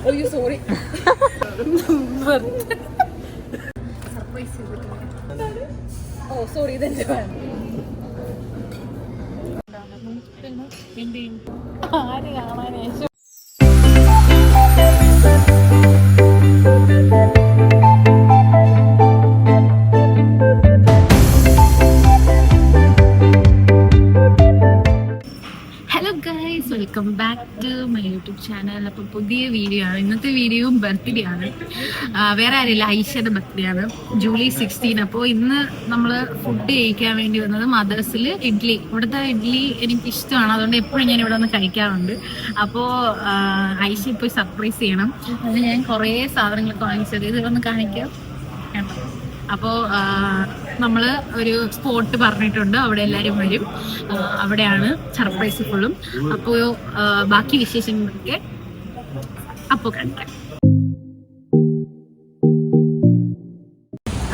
അയ്യോ sorry surprise ചെയ്തിട്ടുണ്ട്. ഓ sorry ഇതെന്റെ ആര് കാണാനേശം welcome back to my YouTube channel. അപ്പോൾ പുതിയ വീഡിയോ ആണ്. ഇന്നത്തെ വീഡിയോയും ബർത്ത്ഡേ ആണ്. വേറെ ആരില്ല, ഐഷയുടെ ബർത്ത്ഡേ ആണ്, ജൂലൈ 16. അപ്പോൾ ഇന്ന് നമ്മൾ ഫുഡ് കഴിക്കാൻ വേണ്ടി വന്നത് മദേഴ്സിൽ ഇഡ്ഡലി. ഇവിടുത്തെ ഇഡ്ഡലി എനിക്ക് ഇഷ്ടമാണ്, അതുകൊണ്ട് എപ്പോഴും ഞാൻ ഇവിടെ വന്ന് കഴിക്കാറുണ്ട്. അപ്പോൾ ഐഷയെ പോയി സർപ്രൈസ് ചെയ്യണം. അതിന് ഞാൻ കുറേ സാധനങ്ങളൊക്കെ വാങ്ങിച്ചത്, ഇത് ഒന്ന് കാണിക്കാം. അപ്പോൾ നമ്മൾ ഒരു സ്പോട്ട് പറഞ്ഞിട്ടുണ്ട്, അവിടെ എല്ലാവരും വരും. അവിടെയാണ് സർപ്രൈസ് ഫുള്ളും. അപ്പോൾ ബാക്കി വിശേഷങ്ങളൊക്കെ അപ്പോൾ കാണിക്കാം.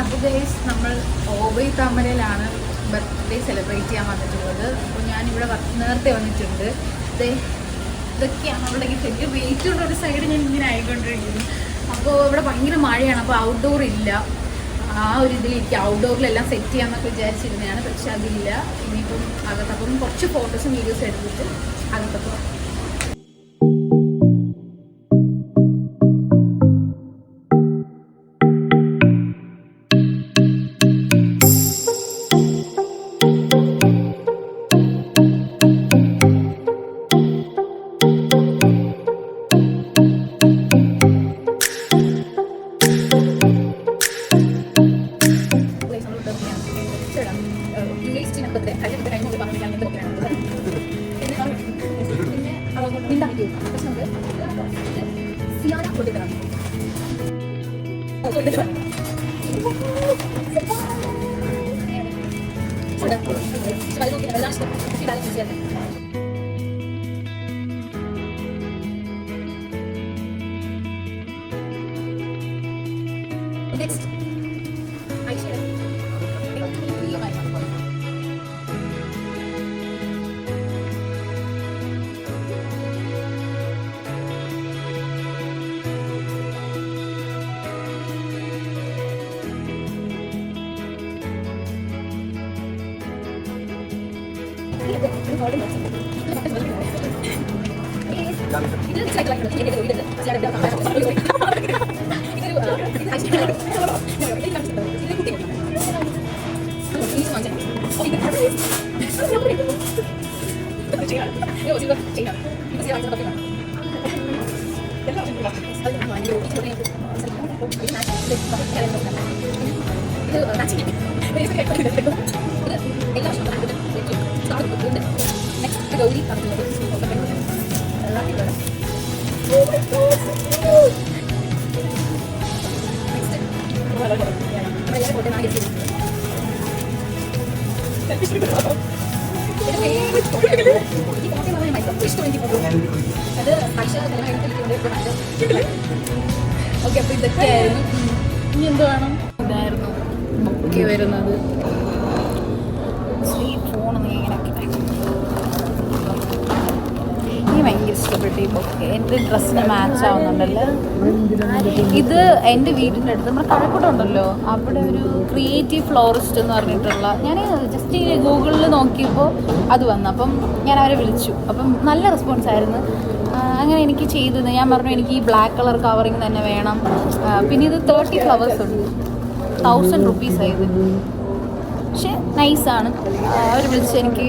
അപ്പോൾ ഗൈസ്, നമ്മൾ ഓവൈ താമരയിലാണ് ബർത്ത്ഡേ സെലിബ്രേറ്റ് ചെയ്യാൻ വന്നിട്ടുള്ളത്. അപ്പോൾ ഞാനിവിടെ നേരത്തെ വന്നിട്ടുണ്ട്. ഇതൊക്കെയാണ് അവിടെ ചെറിയ വെയിറ്റ് ഉള്ള ഒരു സൈഡ് ഞാൻ ഇങ്ങനെ ആയിക്കൊണ്ടിരിക്കുന്നു. അപ്പോൾ ഇവിടെ ഭയങ്കര മഴയാണ്, അപ്പോൾ ഔട്ട്ഡോർ ഇല്ല. ആ ഒരു ഇതിലേക്ക് ഔട്ട്ഡോറിലെല്ലാം സെറ്റ് ചെയ്യാമെന്നൊക്കെ വിചാരിച്ചിരുന്നതാണ്, പക്ഷെ അതില്ല. ഇനിയിപ്പം അകത്തപ്പം കുറച്ച് ഫോട്ടോസും വീഡിയോസും എടുത്തിട്ട് അകത്തപ്പം next ഗൗരി ഓക്കെ. അപ്പൊ ഇതൊക്കെയായിരുന്നു. ഇനി എന്ത് വേണം? ഇതായിരുന്നു ബുക്ക് വരുന്നത്. ഫോണൊന്നും ഇങ്ങനെ ഭയങ്കര ഇഷ്ടപ്പെട്ടു ഈ ബൊക്കെ. എൻ്റെ ഡ്രസ്സിന് മാച്ച് ആവുന്നുണ്ടല്ലോ. ഇത് എൻ്റെ വീടിൻ്റെ അടുത്ത് നമ്മുടെ കഴക്കൂട്ടം ഉണ്ടല്ലോ, അവിടെ ഒരു ക്രിയേറ്റീവ് ഫ്ലോറിസ്റ്റ് എന്ന് പറഞ്ഞിട്ടുള്ള, ഞാൻ ജസ്റ്റ് ഗൂഗിളിൽ നോക്കിയപ്പോൾ അത് വന്നു. അപ്പം ഞാൻ അവരെ വിളിച്ചു. അപ്പം നല്ല റെസ്പോൺസ് ആയിരുന്നു. അങ്ങനെ എനിക്ക് ചെയ്തത്, ഞാൻ പറഞ്ഞു എനിക്ക് ഈ ബ്ലാക്ക് കളർ കവറിങ് തന്നെ വേണം. പിന്നെ ഇത് 30 ഫ്ലവേഴ്സ് ഉണ്ട്, 1000 rupees ആയത്. പക്ഷെ നൈസാണ്. അവർ വിളിച്ച് എനിക്ക്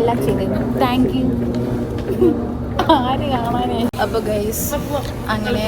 എല്ലാം ചെയ്തിരുന്നു. Thank you. ആര് കാണാനേ. അപ്പോൾ ഗൈസ് അങ്ങനെ